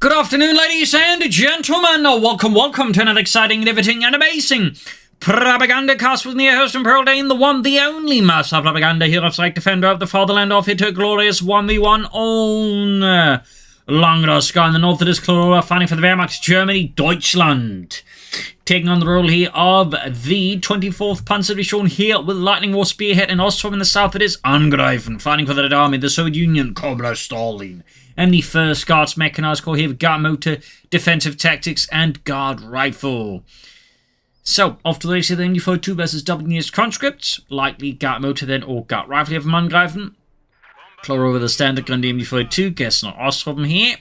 Good afternoon, ladies and gentlemen. Welcome to another exciting, riveting, and amazing Propagandacast with me, your host and Pearl Dane, the one, the only master propaganda hero, like defender of the fatherland of it, a glorious 1v1 on Langraskaya in the north of this Clororaa, fighting for the Wehrmacht Germany, Deutschland. Taking on the role here of the 24th Panzer Division here with Lightning War Spearhead and Ostrom in the south. It is Angreifen, fighting for the Red Army, the Soviet Union, Cobra Stalin. And the 1st Guards Mechanized Corps here with Guard Motor, Defensive Tactics, and Guard Rifle. So, off to the race here, the MD42 versus WNS Conscripts. Likely Guard Motor then, or Guard Rifle here from Angreifen. Clororaa with the standard gun, the MD42, guessing on Ostrom here.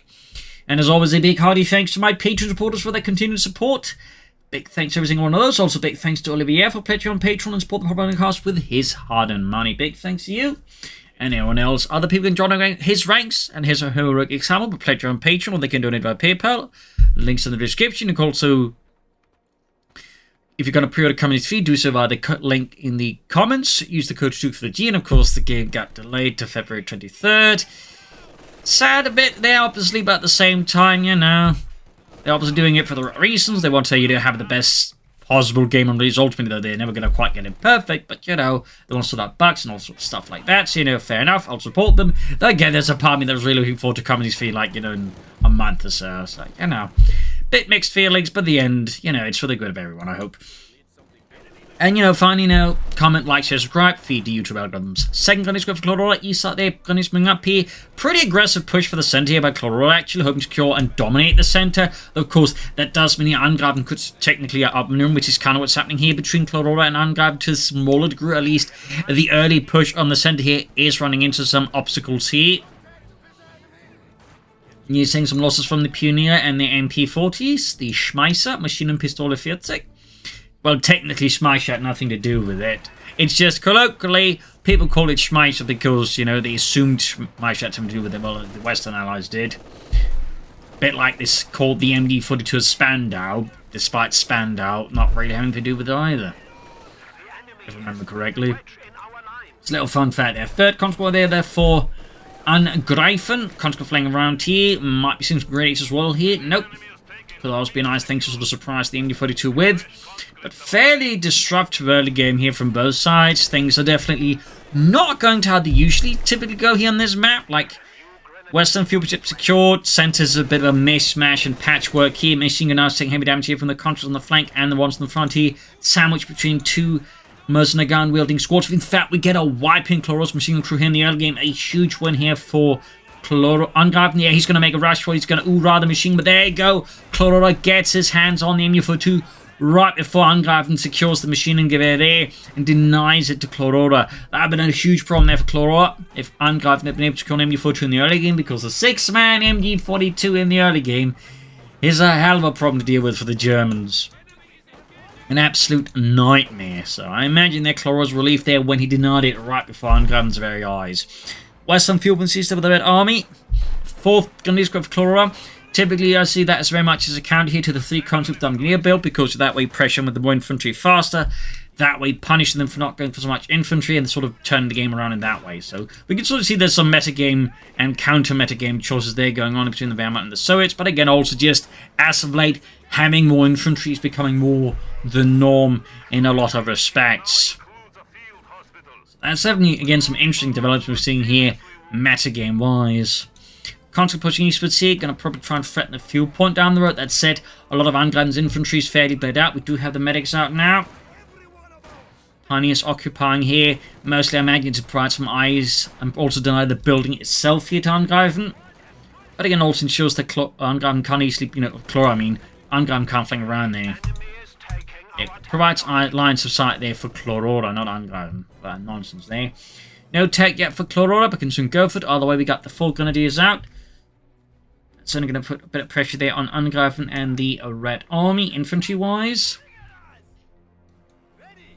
And as always, a big hearty thanks to my Patreon supporters for their continued support. Big thanks to every single one of those. Also, big thanks to Olivier for pledging on Patreon and support the Propagandacast with his hard-earned money. Big thanks to you. And anyone else, other people can join his ranks and his heroic example, but pledge on Patreon, or they can donate via PayPal. Links in the description. You can also, if you're going to pre-order Company's Feed, do so via the link in the comments. Use the code Coh2 for the G, and of course the game got delayed to February 23rd. Sad a bit there, obviously, but at the same time, you know, they're obviously doing it for the right reasons. They want to, you know, have the best possible game on release. Ultimately, though, they're never going to quite get it perfect, but, you know, they want to sort out bugs and all sorts of stuff like that, so, you know, fair enough, I'll support them. Though, again, there's a part of me that was really looking forward to Company's Feed, like, you know, in a month or so. It's like, you know, bit mixed feelings, but the end, you know, it's for the good of everyone, I hope. And, you know, finally, you know, comment, like, share, subscribe, feed the YouTube algorithms. Second gun is good for Clororaa, east side there, gun is moving up here. Pretty aggressive push for the center here by Clororaa, actually, hoping to secure and dominate the center. Of course, that does mean the Angreifen could technically outmaneuver, which is kind of what's happening here between Clororaa and Angreifen to a smaller degree, at least. The early push on the center here is running into some obstacles here. You're seeing some losses from the Pioneer and the MP40s, the Schmeisser, Machine and Pistole 40. Well, technically, Schmeisser had nothing to do with it. It's just colloquially, people call it Schmeisser because, you know, they assumed Schmeisser had something to do with it. Well, the Western Allies did. Bit like this called the MD42 as Spandau, despite Spandau not really having to do with it either. If I remember correctly. It's a little fun fact there. Third conscript there, therefore, Angreifen. Conscript flying around here. Might be seeing some grenades as well here. Nope. Could always be a nice thing to sort of surprise the MD42 with. But fairly disruptive early game here from both sides. Things are definitely not going to how they usually typically go here on this map. Like, Western field ship secured. Center's a bit of a mishmash and patchwork here. Machine gun now taking heavy damage here from the contras on the flank and the ones on the front here. Sandwiched between two mercenary gun wielding squads. In fact, we get a wiping Cloroora's machine gun crew here in the early game. A huge win here for Clororaa. Angreifen, yeah, he's going to make a rush for it. He's going to ooh-rah the machine, but there you go. Clororaa gets his hands on the MU42 right before Angreifen secures the machine and gewehr there and denies it to Clororaa. That would have been a huge problem there for Clororaa if Angreifen had been able to kill an MD42 in the early game, because the 6-man MD42 in the early game is a hell of a problem to deal with for the Germans. An absolute nightmare. So I imagine that Cloroora's relief there when he denied it right before Angreifen's very eyes. Western field system with the Red Army. 4th gun is good for Clororaa. Typically, I see that as very much as a counter here to the 3 conscript engineer build, because that way pressure with the more infantry faster. That way punishing them for not going for so much infantry and sort of turning the game around in that way. So we can sort of see there's some metagame and counter-metagame choices there going on between the Wehrmacht and the Soviets. But again, also just as of late, having more infantry is becoming more the norm in a lot of respects. That's definitely, again, some interesting developments we're seeing here metagame-wise. Conscript pushing eastwards here, going to probably try and threaten the fuel point down the road. That said, a lot of Angreifen's infantry is fairly bled out. We do have the medics out now. Pioneers occupying here. Mostly, I imagine, to provide some eyes and also deny the building itself here to Angreifen. But again, also ensures that Angreifen can't easily, you know, Angreifen can't fling around there. It provides lines of sight there for Clororaa, not Angreifen. But nonsense there. No tech yet for Clororaa, but can soon go for it. Either way, we got the 4 grenadiers out. It's only going to put a bit of pressure there on Angreifen and the Red Army, infantry-wise.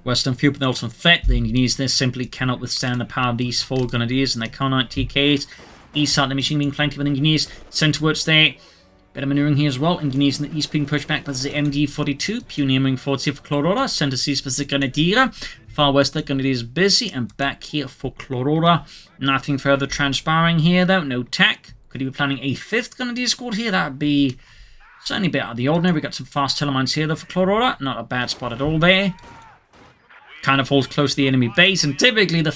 Western field, but also threat. The engineers there simply cannot withstand the power of these 4 grenadiers and their Coh2 TKs. East side of the machine being flanked with engineers. Centerwards there. Bit of maneuvering here as well. Engineers in the east being pushed back by the MD42. Pioneer moving forwards here for Clororaa. Center sees for the Grenadier. Far west, the Grenadiers busy. And back here for Clororaa. Nothing further transpiring here though. No tech. Could he be planning a 5th Grenadier squad here? That would be certainly a bit out of the ordinary. We got some fast telemines here though for Clororaa. Not a bad spot at all there. Kind of holds close to the enemy base, and typically the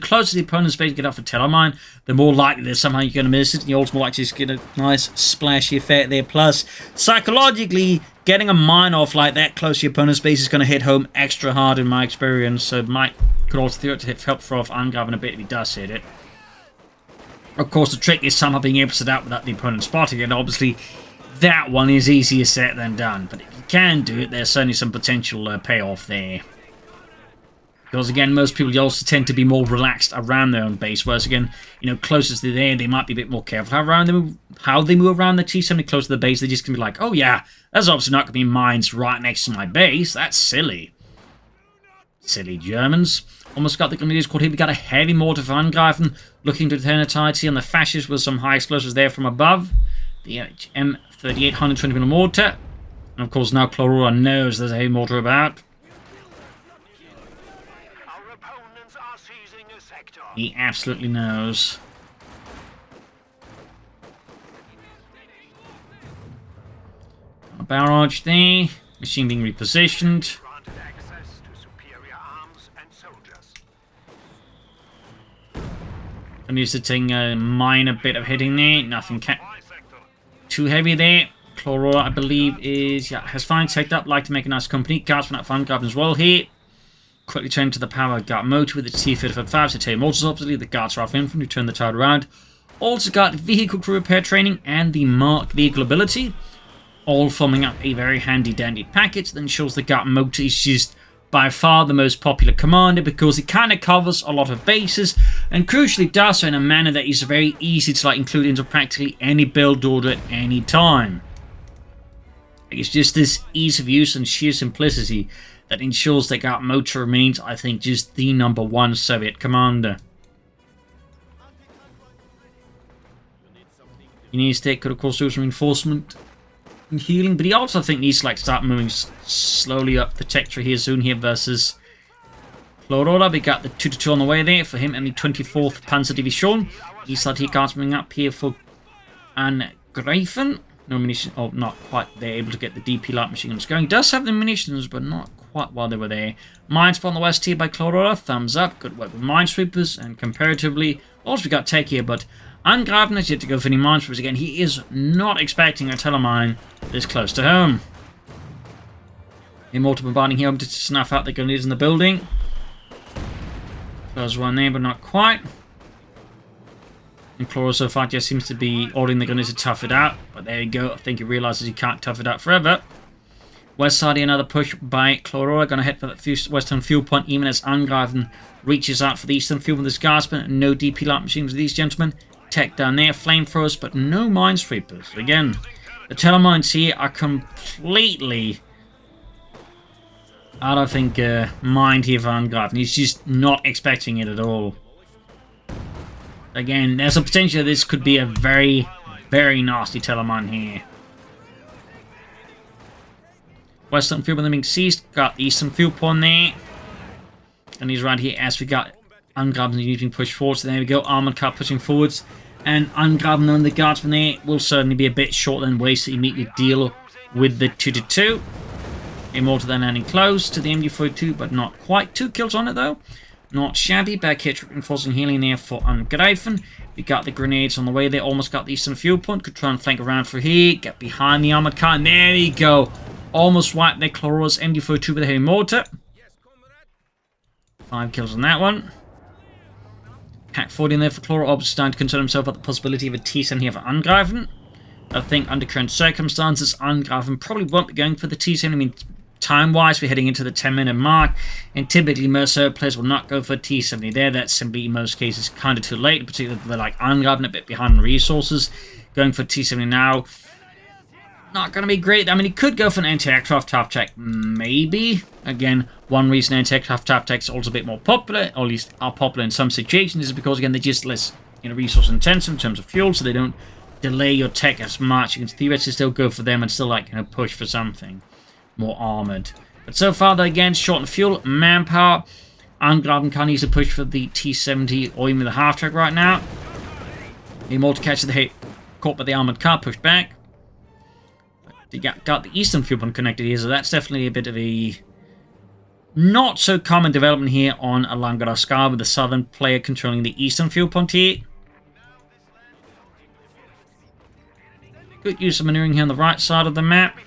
closer the opponent's base get off a telemine, the more likely that somehow you're going to miss it, and you also more likely to get a nice splashy effect there. Plus, psychologically, getting a mine off like that close to your opponent's base is going to hit home extra hard in my experience, so it could also theoretically help throw off Angreifen a bit if he does hit it. Of course, the trick is somehow being able to set out without the opponent spotting it, and obviously that one is easier said than done, but if you can do it, there's certainly some potential payoff there. Because again, most people also tend to be more relaxed around their own base, whereas again, closest to there, they might be a bit more careful how they move around the T-70 close to the base. They're just going to be like, oh yeah, there's obviously not going to be mines right next to my base. That's silly. Silly Germans. Almost got the Grenadiers caught here. We got a heavy mortar for Angreifen, looking to tenacity on the fascists with some high explosives there from above. The M38 120mm mortar. And of course now Clororaa knows there's a heavy mortar about. He absolutely knows. A barrage there. Machine being repositioned. I'm used to taking a minor bit of hitting there. Nothing too heavy there. Clororaa, I believe, has finally taken up. Like to make a nice complete guards from that fun Angreifen as well here. Quickly turn to the power guard motor with its T-55, so take motors obviously. The guards are off infantry, turn the turret around. Also got vehicle crew repair training and the marked vehicle ability. All forming up a very handy dandy package that ensures the guard motor is just by far the most popular commander because it kind of covers a lot of bases and crucially does so in a manner that is very easy to include into practically any build order at any time. It's just this ease of use and sheer simplicity that ensures that Guard Motor remains, I think, just the #1 Soviet commander. He needs to could of course do some reinforcement and healing, but he also I think needs to start moving slowly up the tech tree here soon here versus Clororaa. We got the 2-2 on the way there for him and the 24th Panzer Division. He started coming up here for Angreifen. No munitions. Oh, not quite. They're able to get the DP light machine guns going. Does have the munitions, but not quite while they were there. Mine spot on the west here by Clororaa. Thumbs up. Good work with minesweepers. And comparatively, also we got tech here, but Angreifen has yet to go for any minesweepers again. He is not expecting a telemine this close to home. Immortal bombarding here to snuff out the grenadiers in the building. There's one there, but not quite. And Clororaa so far just seems to be ordering the gunners to tough it out. But there you go. I think he realizes he can't tough it out forever. West side, another push by Clororaa. Going to head for that western fuel point, even as Angreifen reaches out for the eastern fuel with his guardsmen. No DP light machines with these gentlemen. Tech down there, flamethrowers, but no minesweepers. Again, the telemines here are completely out of mind here for Angreifen. He's just not expecting it at all. Again, there's a potential that this could be a very, very nasty telemine here. Western fuel being seized. Got the eastern fuel point there. And he's right here as we got Angreifen using push forward. So there we go. Armored car pushing forwards. And Angreifen and the guardsman there will certainly be a bit short and waste to immediately deal with the 2-2. Immortal then landing close to the MG42, but not quite. 2 kills on it though. Not shabby. Back hit reinforcing healing there for Angreifen. We got the grenades on the way there. Almost got the eastern fuel point. Could try and flank around for here. Get behind the armored car. And there we go. Almost wiped their Cloroora's MG42 with a heavy mortar. 5 kills on that one. Pack 40 in there for Clororaa. Obviously starting to concern himself about the possibility of a T-70 here for Angreifen. I think under current circumstances, Angreifen probably won't be going for the T-70. I mean, time-wise, we're heading into the 10-minute mark, and typically most server players will not go for T-70 there. That's simply, in most cases, kind of too late, particularly if they're like Angreifen, a bit behind on resources. Going for T-70 now, not going to be great. I mean, he could go for an anti-aircraft top-tech, maybe. Again, one reason anti-aircraft top-techs are also a bit more popular, or at least are popular in some situations, is because, again, they're just less resource-intensive in terms of fuel, so they don't delay your tech as much. You can theoretically still go for them and still, push for something more armored. But so far, they're again short on fuel, manpower. Angreifen can't use to push for the T-70 or even the half-track right now. The mortar catches the hit, caught by the armored car, pushed back. But got the eastern fuel pump connected here, so that's definitely a bit of a not so common development here on Langraskaya, with the southern player controlling the eastern fuel pump here. Good use of maneuvering here on the right side of the map.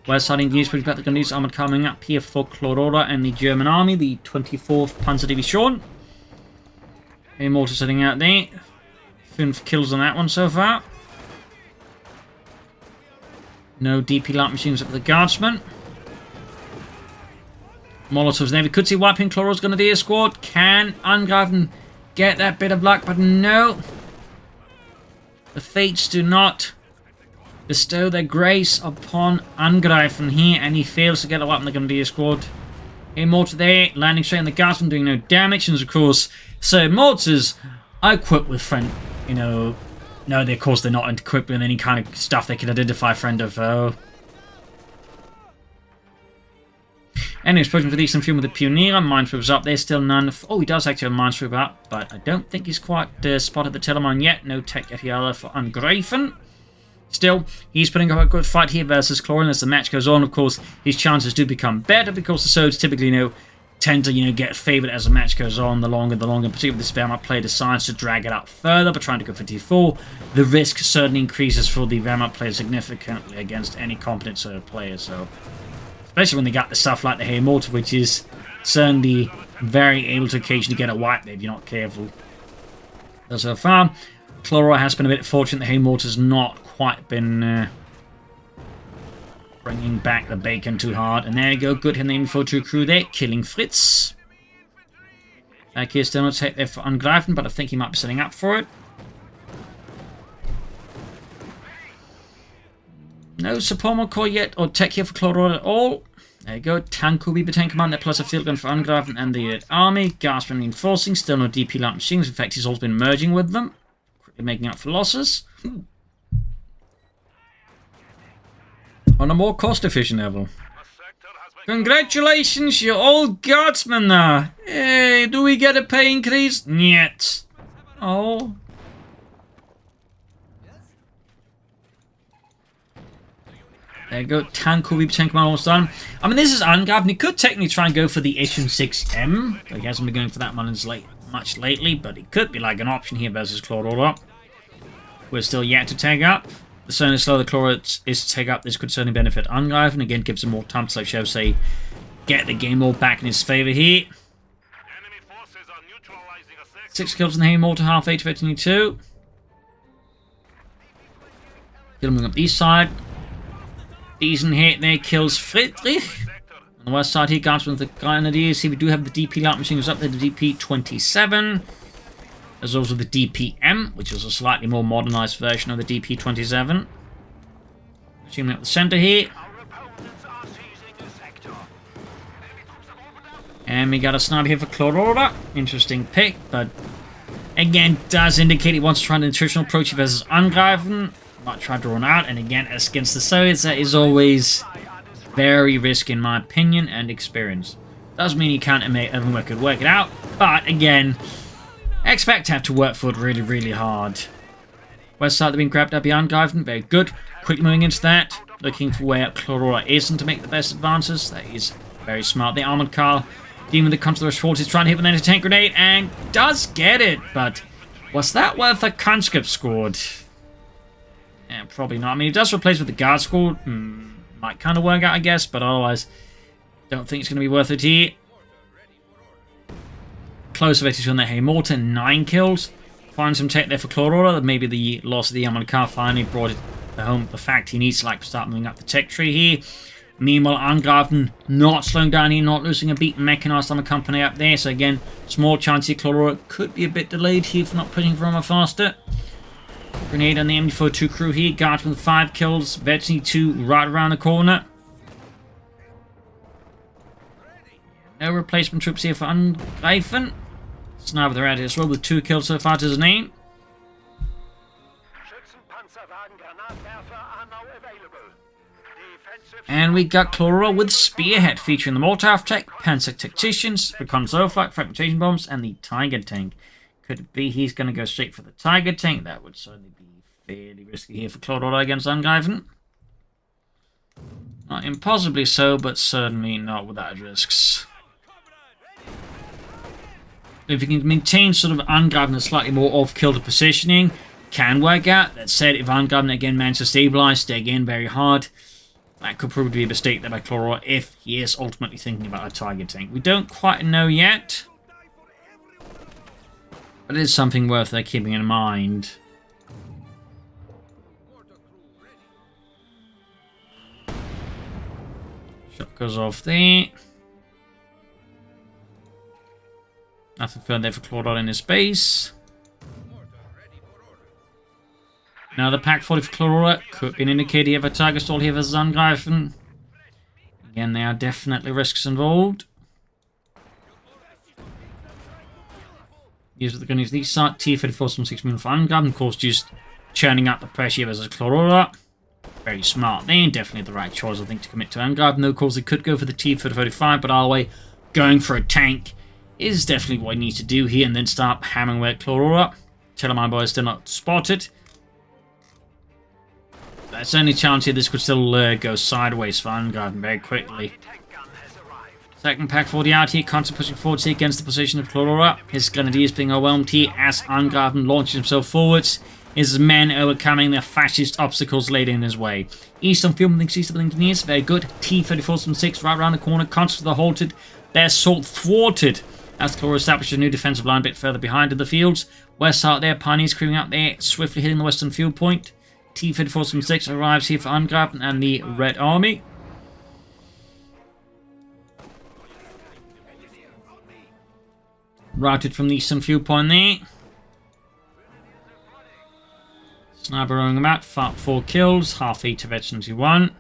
West side engaged with the Gunese armored coming up here for Clororaa and the German army, the 24th Panzer Division. A mortar sitting out there. 5 kills on that one so far. No DP light machines up for the guardsmen. Molotovs there. We could see wiping Clorora's Grenadier squad. Can Angreifen get that bit of luck? But no. The fates do not bestow their grace upon Angreifen here, and he fails to get a weapon the Grenadier squad. A mortar there, landing straight on the guardsman, doing no damage, and of course, so mortars are equipped with friend, no, of course they're not equipped with any kind of stuff that can identify friend or foe. Anyways, pushing for the eastern fuel with the Pioneer, minesweeper's up there, still none. Oh, he does actually have a minesweeper up, but I don't think he's quite spotted the Telemon yet. No tech yet here for Angreifen. Still, he's putting up a good fight here versus Clororaa. As the match goes on, of course, his chances do become better because the Sods typically, tend to, get favoured as the match goes on. The longer, particularly if the Wehrmacht player decides to drag it out further, but trying to go for T4, the risk certainly increases for the Wehrmacht player significantly against any competent Serd player. So, especially when they got the stuff like the Hay Mortar, which is certainly very able to occasionally get a wipe there if you're not careful. So far, Clororaa has been a bit fortunate. The Hay Mortar's not quite been bringing back the bacon too hard. And there you go, good hit the info2 crew there, killing Fritz. Back here, still not take there for Angreifen, but I think he might be setting up for it. No support core yet, or tech here for Clororaa at all. There you go, tank will be the tank command there, plus a field gun for Angreifen and the army. Gasping reinforcing, still no DP light machines. In fact, he's also been merging with them, quickly making up for losses. On a more cost-efficient level. Congratulations, you old guardsmen there. Hey, do we get a pay increase? Niet. Oh. There you go, tank will be tank command almost done. I mean, this is Angreifen. He could technically try and go for the Issue 6M. But he hasn't been going for that much lately, but it could be like an option here versus Clororaa. We're still yet to tag up. The certainly slower the Clororaa is to take up, this could certainly benefit Angreifen. Again, gives him more time to, shall we say, get the game all back in his favour here. 6 kills in the Hay Mortar, half 8 of 822. Still moving up the east side. Decent hit there, kills Friedrich. On the west side here, guards with the Grenadiers. Here we do have the DP light machines up there, the DP27. There's also the DPM, which is a slightly more modernized version of the DP27. Zooming up the center here. And we got a sniper here for Clororaa. Interesting pick, but again, does indicate he wants to try an attritional approach versus Angreifen. Might try to run out, and again, as against the Soviets, that is always very risky in my opinion and experience. Doesn't mean you can't everyone could work it out, but again, expect to have to work for it really, really hard. West side, they've been grabbed up behind Angreifen. Very good. Quick moving into that. Looking for where Clororaa isn't to make the best advances. That is very smart. The armored car dealing with the Constellation Forces, trying to hit with an anti-tank grenade, and does get it. But was that worth a conscript squad? Yeah, probably not. I mean, it does replace with the guard squad. Might kind of work out, I guess, but otherwise, don't think it's going to be worth it here. Close of 82 on that Hay Mortar, 9 kills. Find some tech there for Clororaa. Maybe the loss of the armored car finally brought it home. The fact he needs to start moving up the tech tree here. Meanwhile, Angreifen not slowing down here, not losing a beat. Mechanized armor company up there. So again, small chance here. Clororaa could be a bit delayed here for not pushing for armor faster. Grenade on the MD42 crew here. Guardsman with 5 kills. Veteran 2 right around the corner. No replacement troops here for Angreifen. Sniper they're out here as well with 2 kills so far to his name. And we got Clororaa with Spearhead featuring the Mortar tech, Panzer Tacticians, Recon Zoflight, Fragmentation Bombs, and the Tiger Tank. Could it be he's going to go straight for the Tiger tank? That would certainly be fairly risky here for Clororaa against Angreifen. Not impossibly so, but certainly not without risks. If you can maintain sort of Angreifen a slightly more off-kilter positioning, can work out. That said, if Angreifen again manages to stabilize, stay again very hard, that could probably be a mistake there by Clororaa if he is ultimately thinking about a Tiger tank. We don't quite know yet, but it is something worth keeping in mind. Shot goes off there. Nothing further there for Clororaa in his base. Now the Pack 40 for Clororaa could be an indicator of a Tiger stall here versus Angreifen. Again, there are definitely risks involved. Use what they're going to use these side. T-34 some 6 million for Angreifen. Of course, just churning up the pressure here versus Clororaa. Very smart there. Definitely the right choice, I think, to commit to Angreifen. Though, of course, they could go for the T-35, but either way, going for a tank is definitely what he needs to do here, and then start hammering away at Clororaa. Tell my boy is still not spotted. There's only a chance here this could still go sideways for Angreifen very quickly. Second Pack 40 out here, constantly pushing forwards here against the position of Clororaa. His Grenadiers being overwhelmed here as Angreifen launches himself forwards. His men overcoming the fascist obstacles laid in his way. Eastern Field thinks Eastern Engineers, very good. T-34 from 6 right around the corner, constantly halted. Their assault thwarted as Clororaa established a new defensive line a bit further behind in the fields. West out there, Pioneers creeping up there, swiftly hitting the western field point. T-34 from 6 arrives here for Angreifen and the Red Army. Routed from the eastern field point there. Sniper rolling about, 4 kills, half 8 to veterans 1.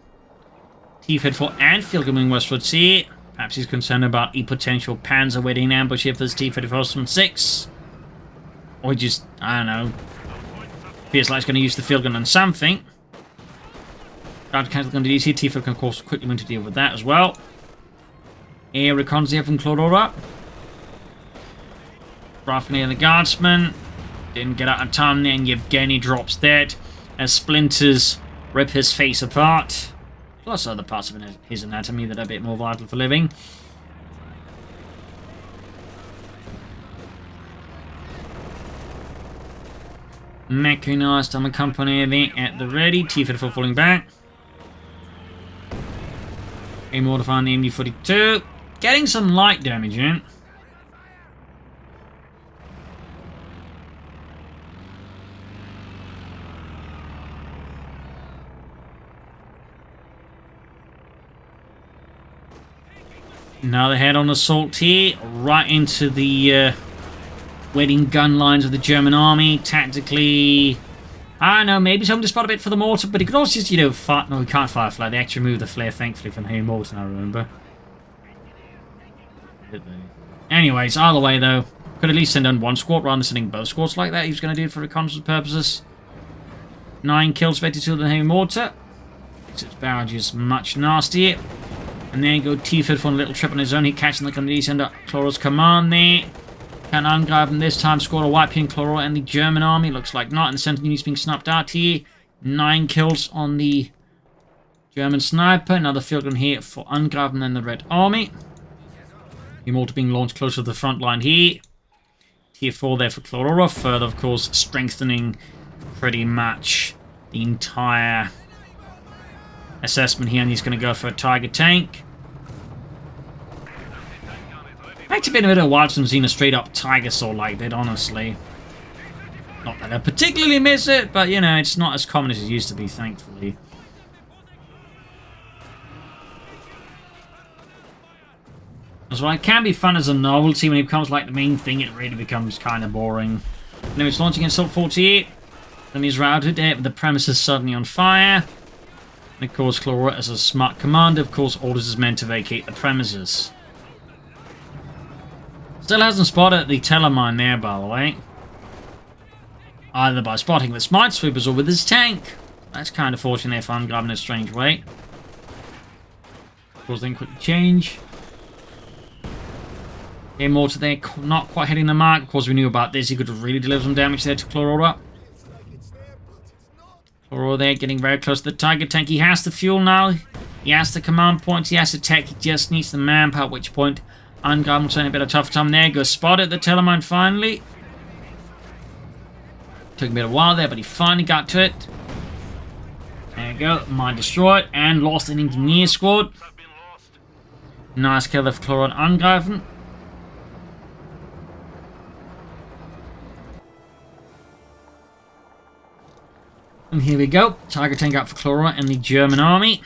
T-34 and field moving westwards here. Perhaps he's concerned about a potential Panzer waiting in ambush here for this T-34 from 6. Or just, I don't know, feels like he's going to use the field gun on something. Ground cancel gun to DC. T-34 can, of course, quickly learn to deal with that as well. Air recons here from Clororaa. Roughly near the guardsman. Didn't get out of time there, and Yevgeny drops dead as splinters rip his face apart. Plus other parts of his anatomy that are a bit more vital for living. Mechanized armor company there at the ready. T-34 falling back. A mortifying the MD-42. Getting some light damage in. Now they head on assault here, right into the waiting gun lines of the German army. Tactically, I don't know, maybe someone to spot a bit for the mortar, but he could also just, you know, fire. No, he can't fire flare. They actually removed the flare, thankfully, from the heavy mortar, I remember. Anyways, either way, though, could at least send on 1 squad rather than sending both squads like that. He was going to do it for reconnaissance purposes. 9 kills, 52 of the heavy mortar. Its barrage is much nastier. And then go T-34 on a little trip on his own. He catching the Grenadiers under Clorora's command there. Can Angreifen this time score a wipe here in Clororaa and the German army? Looks like not. And the Sentinel unit's being snapped out here. 9 kills on the German sniper. Another field gun here for Angreifen and the Red Army. The mortar being launched closer to the front line here. Tier 4 there for Clororaa. Further, of course, strengthening pretty much the entire assessment here. And he's going to go for a Tiger tank. It's been a bit of a while since I've seen a straight up Tiger sword like that, honestly. Not that I particularly miss it, but you know, it's not as common as it used to be, thankfully. So it can be fun as a novelty. When it becomes like the main thing, it really becomes kind of boring. Now it's launching Assault 48. Then he's routed it, but the premises suddenly on fire. And of course, Clororaa, as a smart commander, of course, orders his men to vacate the premises. Still hasn't spotted the telemine there, by the way. Either by spotting the smite sweepers or with his tank. That's kind of fortunate if I'm grabbing a strange way. Of course, then quickly change. Mortar there, not quite hitting the mark. Of course, we knew about this. He could really deliver some damage there to Clororaa. Clororaa there, getting very close to the Tiger Tank. He has the fuel now. He has the command points. He has the tech. He just needs the manpower, at which point Angreifen will turn a bit of a tough time there. Goes spotted the Telemine finally. Took a bit of a while there, but he finally got to it. There you go. Mine destroyed and lost an engineer squad. Nice kill of Clororaa and Angreifen. And here we go. Tiger Tank out for Clororaa and the German army.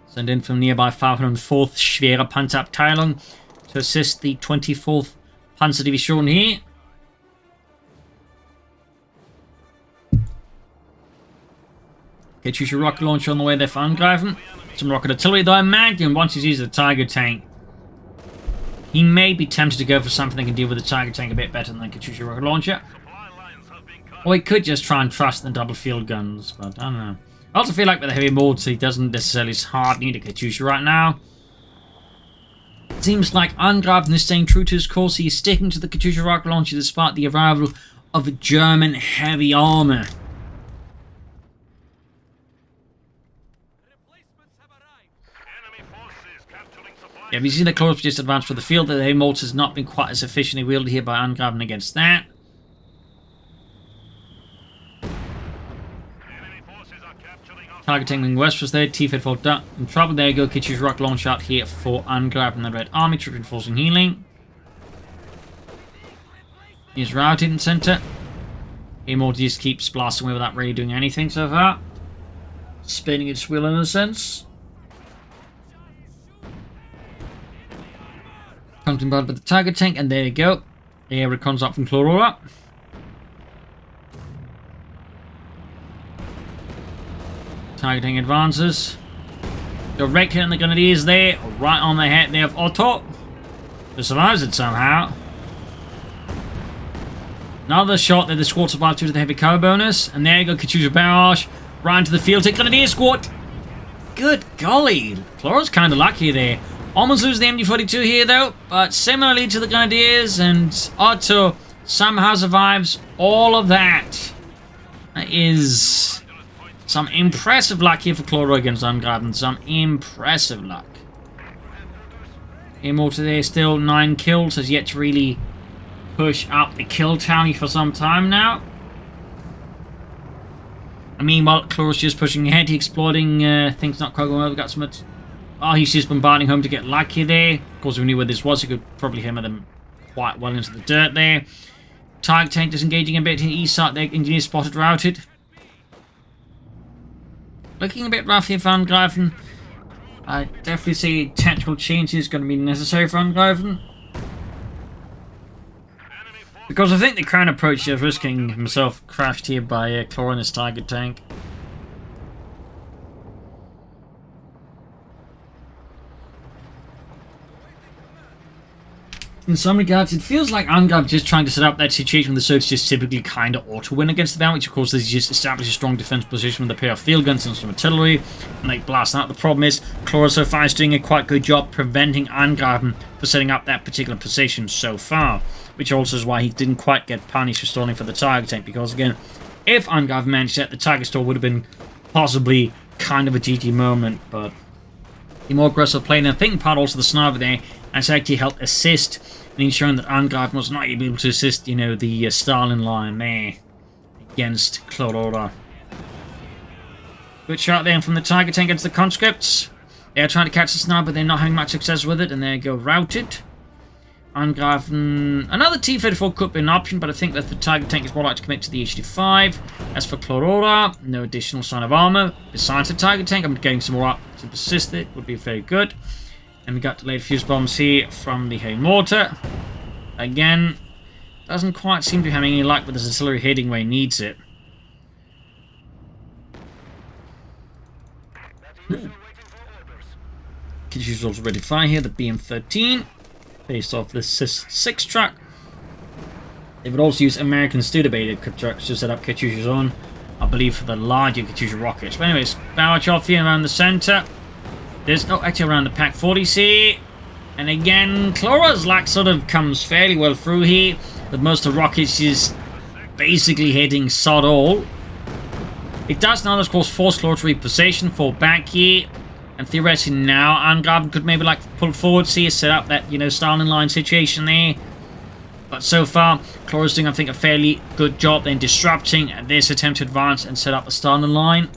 Sent in from nearby 504th Schwere Panzerabteilung to assist the 24th Panzerdivision here. Katyusha rocket launcher on the way there for Angreifen. Some rocket artillery though. I imagine once he's used the Tiger Tank, he may be tempted to go for something that can deal with the Tiger Tank a bit better than the Katyusha rocket launcher. Or he could just try and trust the double field guns, but I don't know. I also feel like with the heavy mortar, he doesn't necessarily hard need a Katyusha right now. It seems like Angreifen is staying true to his course. He is sticking to the Katyusha rocket launcher despite the arrival of German heavy armor. Yeah, we see the Clororaa just advanced for the field. The heavy mortar has not been quite as efficiently wielded here by Angreifen against that. Targeting west was there. T-Fed fought in trouble. There you go. Katyusha rocket launch out here for Angreifen and the Red Army. Troop reinforcing healing. He's routed in center. Immortal just keeps blasting away without really doing anything so far. Spinning its wheel in a sense. Comes in bad with the Tiger Tank, and there you go. Air recons up from Clororaa. Tiger Tank advances. Direct hit on the Grenadiers there. Right on the head there of Otto. Who survives it somehow. Another shot there. The squad survived due to the heavy cover bonus. And there you go. Katyusha barrage. Right into the field. Take Grenadier squad. Good golly. Clorora's kind of lucky there. Almost lose the MD-42 here though. But similarly to the Grenadiers. And Otto somehow survives all of that. That is some impressive luck here for Clororaa against Angreifen. Some impressive luck. Immortal there, still 9 kills. Has yet to really push up the kill tally for some time now. And meanwhile, Clorora's just pushing ahead. He's exploiting things not quite going well. We've got some... Oh, he's just bombarding home to get lucky there. Of course, if we knew where this was, he could probably hammer them quite well into the dirt there. Tiger Tank disengaging a bit. East side there, engineer spotted, routed. Looking a bit rough here for Angreifen. I definitely see tactical changes going to be necessary for Angreifen. Because I think the current approach is risking himself crashed here by Clororaa and his Tiger Tank. In some regards, it feels like Angreifen just trying to set up that situation where the Soviets just typically kind of ought to win against the Band, which of course they just establish a strong defense position with a pair of field guns and some artillery, and they blast out. The problem is, Clororaa so far is doing a quite good job preventing Angreifen for setting up that particular position so far, which also is why he didn't quite get punished for stalling for the Tiger Tank, because again, if Angreifen managed that, the Tiger stall would have been possibly kind of a GG moment, but the more aggressive play, and I think part also the sniper there has actually helped assist in ensuring that Angreifen was not able to assist, you know, the Stalin line there against Clororaa. Good shot there from the Tiger Tank against the conscripts. They're trying to catch the sniper, but they're not having much success with it, and there you go, routed. Angreifen, another T-34 could be an option, but I think that the Tiger Tank is more likely to commit to the H-85. As for Clororaa, no additional sign of armor. Besides the Tiger Tank, I'm getting some more up to persist it, would be very good. And we got delayed fuse bombs here from the heavy mortar. Again, doesn't quite seem to be having any luck with his artillery hitting where he needs it. Katyusha's also ready to fire here, the BM-13. Based off the CIS-6 truck. They would also use American Studebaker trucks to set up Katyusha's on, I believe, for the larger Katyusha rockets. But anyways, barrage off here around the center. There's no actually around the Pak 40C. And again, Clorora's luck sort of comes fairly well through here, with most of the rockets just basically hitting sod all. It does now, of course, force Clororaa to reposition, fall back here, and theoretically now Angreifen could maybe like pull forward, see set up that, you know, Stalin line situation there. But so far, Clorora's doing, I think, a fairly good job then disrupting this attempt to advance and set up a Stalin line.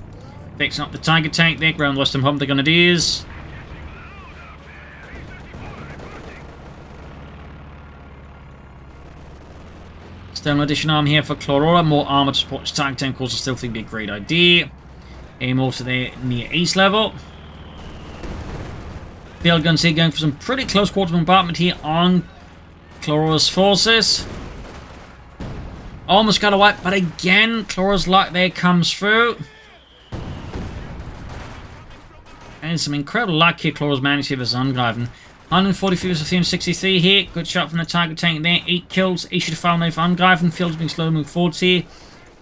Fixing up the Tiger tank there, ground western pump the Grenadiers. Stone addition arm here for Clororaa. More armor to support this Tiger tank, of course, I still think would be a great idea. Aim also there near east level. Field guns here going for some pretty close quarter bombardment here on Clorora's forces. Almost got a wipe, but again, Clorora's luck there comes through. And some incredible luck here, Clorora's managed here versus Angreifen. 143 versus 363 here. Good shot from the Tiger tank there. 8 kills. Issue to foul now for Angreifen. Field's being slow moving forwards here.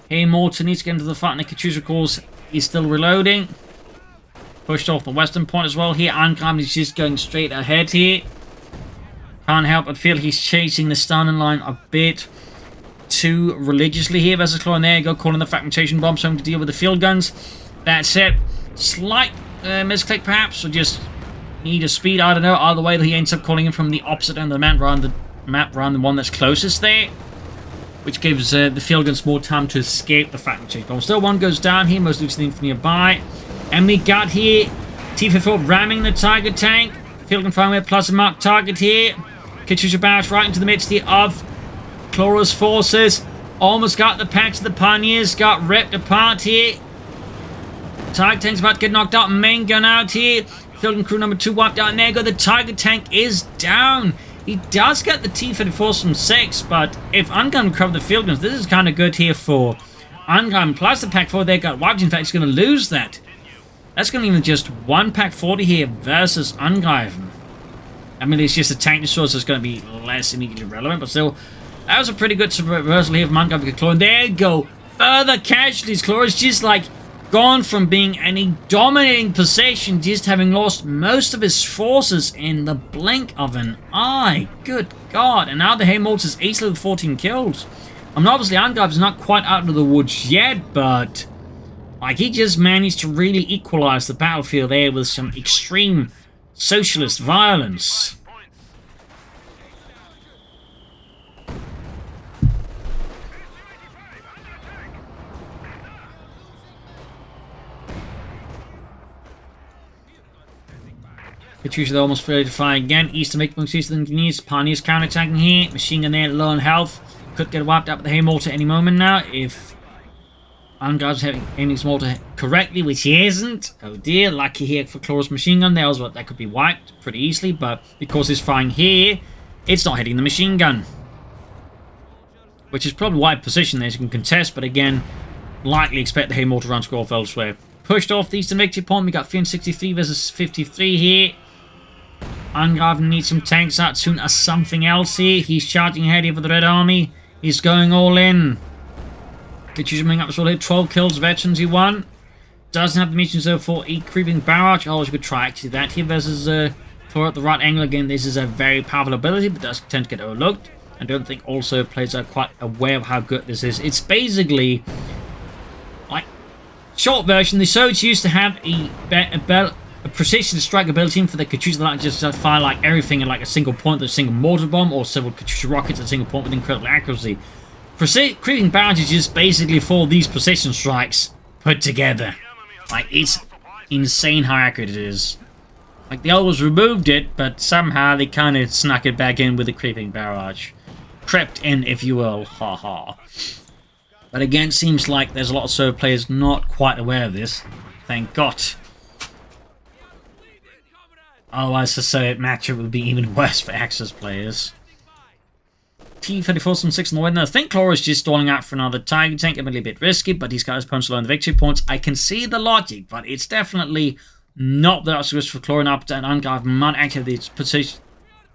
Hey, Morton needs to get into the fight, and the Coh2, of course, is still reloading. Pushed off the western point as well here. Angreifen is just going straight ahead here. Can't help but feel he's chasing the Stalin line a bit too religiously here versus Clororaa. There you go, calling the fragmentation bomb, so to deal with the field guns. That said, slight misclick perhaps, or just need a speed, I don't know. Either way, he ends up calling in from the opposite end of the map rather than one that's closest there, which gives the field guns more time to escape the fragmentation bomb. Still, one goes down here, most looks nearby. And we got here T-54 ramming the Tiger tank. Field gun firing with plus a marked target here. Coh2 barrage right into the midst here of Clorora's forces. Almost got the packs of the Pioneers. Got ripped apart here. Tiger tank's about to get knocked out. Main gun out here. Field gun crew number 2 wiped out. And there you go. The Tiger tank is down. He does get the T-54 from 6. But if Angreifen cover the field guns, this is kind of good here for Angreifen. Plus the pack 4 there got wiped. In fact, he's going to lose that. That's going to leave just one pack 40 here versus Angreifen. I mean, it's just a tank destroyer, so it's going to be less immediately relevant, but still, that was a pretty good reversal here from Angreifen with Clororaa. There you go. Further casualties. Clorora's just like gone from being in a dominating position, just having lost most of his forces in the blink of an eye. Good God. And now the Haymolt is easily with 14 kills. I mean, obviously, Angreifen's not quite out of the woods yet, but like, he just managed to really equalize the battlefield there with some extreme socialist violence. Coh2 almost ready to fire again. Eastern make moves east of the Engineers. Pioneers counterattacking here. Machine gun there, low on health. Could get wiped out with the Haymolt at any moment now if Angreifen's aiming his mortar correctly, which he isn't. Oh dear, lucky here for Clorora's machine gun there. That could be wiped pretty easily, but because he's firing here, it's not hitting the machine gun. Which is probably wide position there, so you can contest, but again, likely expect the Haymolt to run score off elsewhere. Pushed off the eastern victory point, we got 363 versus 53 here. Angreifen needs some tanks out soon as something else here. He's charging ahead here for the Red Army. He's going all in. Coh2 coming up as well here. 12 kills, veterans he won. Doesn't have the missions though for a creeping barrage. Oh, you could try actually that here versus Clororaa at the right angle. Again, this is a very powerful ability, but does tend to get overlooked. I don't think also players are quite aware of how good this is. It's basically like short version. The Soviets used to have a precision strike ability for the Coh2 that just fire like everything at like a single point with a single mortar bomb, or several Coh2 rockets at a single point with incredible accuracy. Creeping barrage is just basically for these precision strikes put together. Like, it's insane how accurate it is. Like, they always removed it, but somehow they kind of snuck it back in with the creeping barrage. Crept in, if you will. Ha ha. But again, it seems like there's a lot of Soviet players not quite aware of this. Thank God. Otherwise, the Soviet matchup would be even worse for Axis players. T-34 from 6 on the way. Now, I think Clororaa is just stalling out for another Tiger tank. Admittedly a bit risky, but he's got his opponents along the victory points. I can see the logic, but it's definitely not that risk for Clororaa and Angreifen might actually have the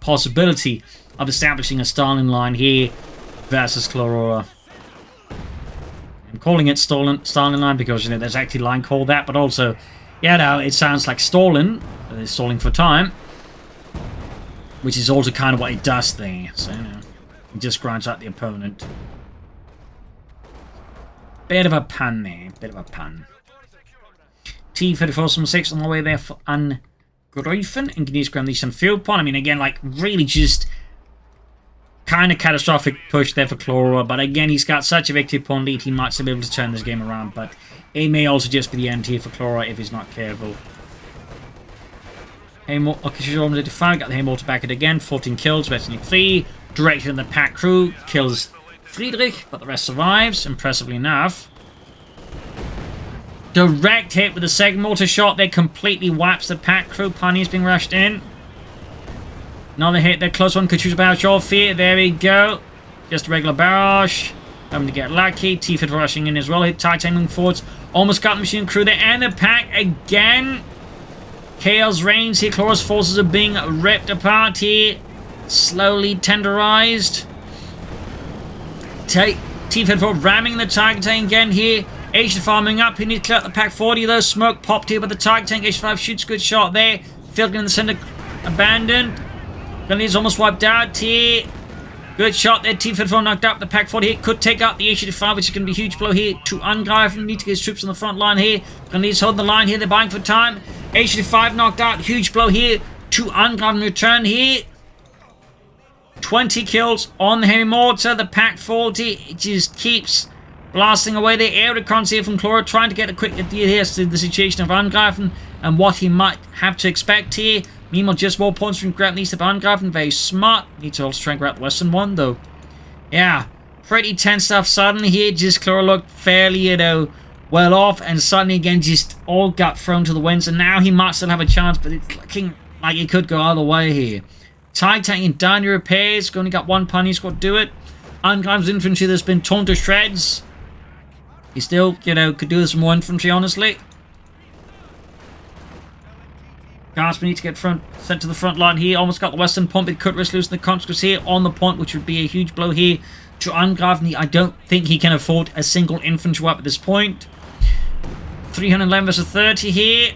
possibility of establishing a Stalin line here versus Clororaa. I'm calling it Stalin line because, you know, there's actually a line called that, but also, yeah, no, it sounds like Stalin. They're stalling for time. which is also kind of what it does there. So, you know, it just grinds out the opponent. Bit of a pun there. Bit of a pun. T-34 from 6 on the way there for Angreifen and continues to grab some field point. I mean, again, like, really just kind of catastrophic push there for Clororaa. But again, he's got such a victory point lead, he might still be able to turn this game around. But it may also just be the end here for Clororaa if he's not careful. Okishiro did 5, got the Haymotor back at again. 14 kills, rest only 3. Directed in the pack crew, kills Friedrich, but the rest survives, impressively enough. Direct hit with the second mortar shot there, completely wipes the pack crew. Pioneers being rushed in. Another hit there, close one. Coh2's barrage off here. There we go. Just a regular barrage. Having to get lucky. T-Fit rushing in as well. Hit Titan moving forwards. Almost got the machine crew there. And the pack again. Chaos reigns here. Cloraa's forces are being ripped apart here. Slowly tenderized. T-Fit ramming the target tank again here. H5 farming up. He needs to clear out the pack 40 though. Smoke popped here by the target tank. H5 shoots good shot there. Field gun in the center abandoned. Gunlead's almost wiped out here. Good shot there. T-54 knocked out the pack 40 here. Could take out the H85, which is going to be a huge blow here to Angreifen. Need to get his troops on the front line here. Gunlead's holding the line here. They're buying for time. H85 knocked out. Huge blow here to Angreifen. Return here. 20 kills on the heavy mortar. The pack 40. It just keeps blasting away the air recons here from Clororaa, trying to get a quick idea here as to the situation of Angreifen and what he might have to expect here. Meanwhile, just more points from grab these to Angreifen. Very smart. Need to also try and grab the Western one, though. Yeah, pretty tense stuff suddenly here. Just Clororaa looked fairly, you know, well off, and suddenly again just all got thrown to the winds, and now he might still have a chance, but it's looking like it could go either way here. Titan in done repairs. Only got one pioneer squad do it. Angreifen's infantry that's been torn to shreds. He still, you know, could do this with more infantry, honestly. Guardsmen need to get sent to the front line here. Almost got the western point, but could risk losing the conscripts here on the point, which would be a huge blow here to Angreifen. I don't think he can afford a single infantry weapon at this point. 311 versus 30 here.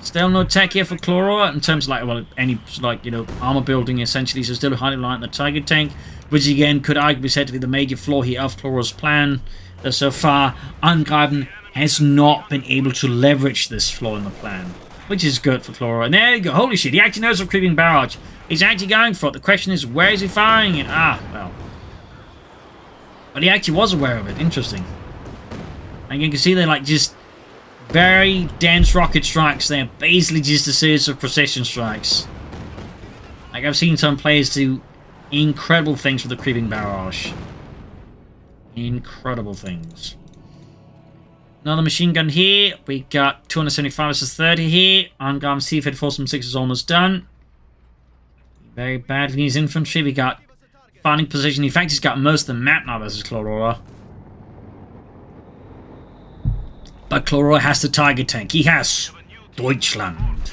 Still no tech here for Clororaa in terms of, like, well, any, like, you know, armor building essentially. So still highly reliant on the Tiger tank, which again could arguably be said to be the major flaw here of Cloraa's plan. So far, Angreifen has not been able to leverage this flaw in the plan, which is good for Clororaa. And there you go. Holy shit, he actually knows of creeping barrage. He's actually going for it. The question is, where is he firing it? Ah, well. But he actually was aware of it. Interesting. And you can see they're like just very dense rocket strikes. They're basically just a series of precision strikes. Like, I've seen some players do incredible things with the creeping barrage. Incredible things. Another machine gun here. We got 275 versus 30 here. Angreifen C-Fed Force from 6 is almost done. Very bad for his infantry. We got finding position. In fact, he's got most of the map now versus Clororaa. But Clororaa has the Tiger tank. He has Deutschland.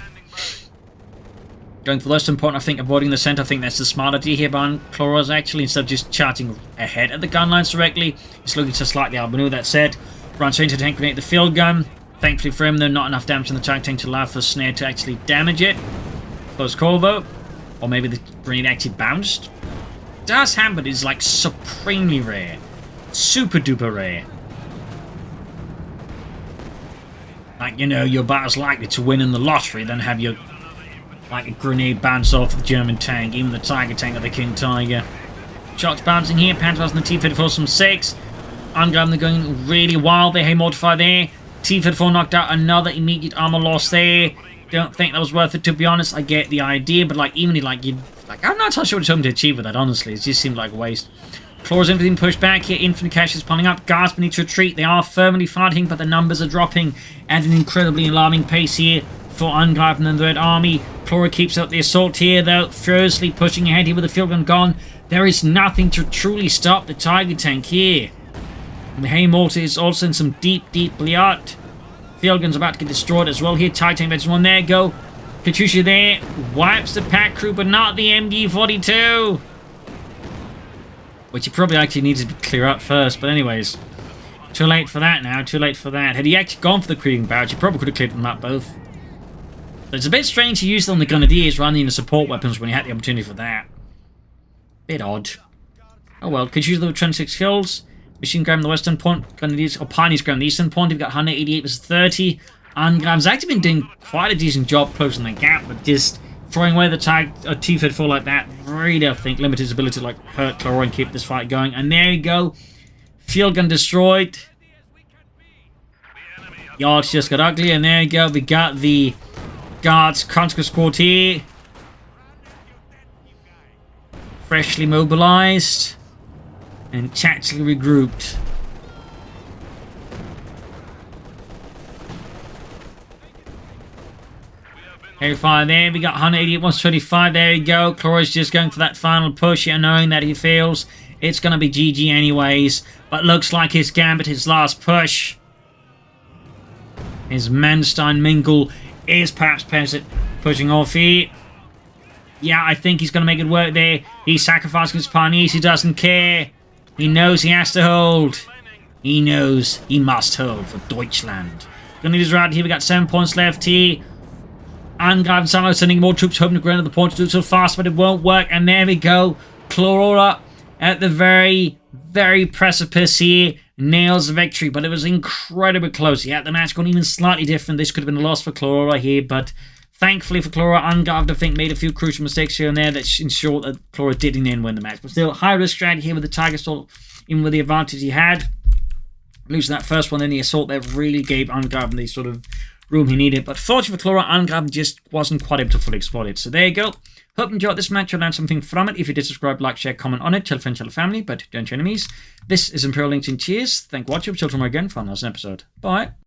Going for the western point, I think, avoiding the center. I think that's the smart idea here by Clorora's actually. Instead of just charging ahead at the gun lines directly, he's looking to slightly outmaneuver. That said, runs straight into the tank grenade the field gun. Thankfully for him, though, not enough damage on the Tiger tank to allow for the snare to actually damage it. Close call, though. Or maybe the grenade actually bounced. Does happen, but it's like supremely rare. Super duper rare. Like, you know, you're about as likely to win in the lottery than have your, like, a grenade bounce off the German tank, even the Tiger tank of the King Tiger. Shots bouncing here, Panthers on the T-54 from 6. Angreifen, they're going really wild there. Hey, Mortify there. T-54 knocked out, another immediate armor loss there. Don't think that was worth it, to be honest. I get the idea, but, like, even, like, you, like, I'm not sure what it's hoping to achieve with that, honestly. It just seemed like a waste. Clorora's everything pushed back here. Infantry cash is piling up. Guardsmen need to retreat. They are firmly fighting, but the numbers are dropping at an incredibly alarming pace here for Angreifen and the Red Army. Clororaa keeps up the assault here, though, furiously pushing ahead here with the field gun gone. There is nothing to truly stop the Tiger tank here. And the Haymotor is also in some deep, deep bliat. Field gun's about to get destroyed as well here. Tiger tank veteran one. There you go. Katusha there. Wipes the pack crew, but not the MG42. Which he probably actually needs to clear up first. But anyways, too late for that now. Too late for that. Had he actually gone for the creeping barrage, he probably could have cleared them up both. But it's a bit strange to use them on the Grenadiers rather than the support weapons when you had the opportunity for that. Bit odd. Oh well, could use the 26 kills. Machine grabbing the western point, Grenadiers, or Pioneers grabbing the eastern point. We've got 188 versus 30. Angreifen's actually been doing quite a decent job closing the gap, but just throwing away the tag, a T-Fed 4 like that, really, I think, limited his ability to like hurt Clororaa and keep this fight going. And there you go. Field gun destroyed. Yards just got ugly, and there you go. We got the Guards Conscript Squad here. Freshly mobilized. And tactically regrouped. Heavy fire there. We got 188, 125. There you go. Clorora's just going for that final push here, knowing that he feels it's going to be GG anyways. But looks like his Gambit, his last push. His Manstein Mingle is perhaps pushing off here. Yeah, I think he's going to make it work there. He's sacrificing his Pioneers. He doesn't care. He knows he has to hold. He knows he must hold for Deutschland. Gonna need his route here. We got 7 points left here. Angreifen somehow sending more troops hoping to ground the point to do it so fast, but it won't work. And there we go. Clororaa at the very, very precipice here nails the victory, but it was incredibly close. Yeah, the match gone even slightly different. This could have been a loss for Clororaa here, but thankfully for Clororaa, Angreifen, I think, made a few crucial mistakes here and there that ensured that Clororaa did in the end win the match. But still, high-risk strategy here with the Tiger Assault, even with the advantage he had. Losing that first one in the assault there really gave Angreifen the sort of room he needed. But fortunately for Clororaa, Angreifen just wasn't quite able to fully exploit it. So there you go. Hope you enjoyed this match. You'll learn something from it. If you did, subscribe, like, share, comment on it. Tell friends, tell family, but don't your enemies. This is Imperial LinkedIn. Cheers. Thank you for watching. Till tomorrow again for another episode. Bye.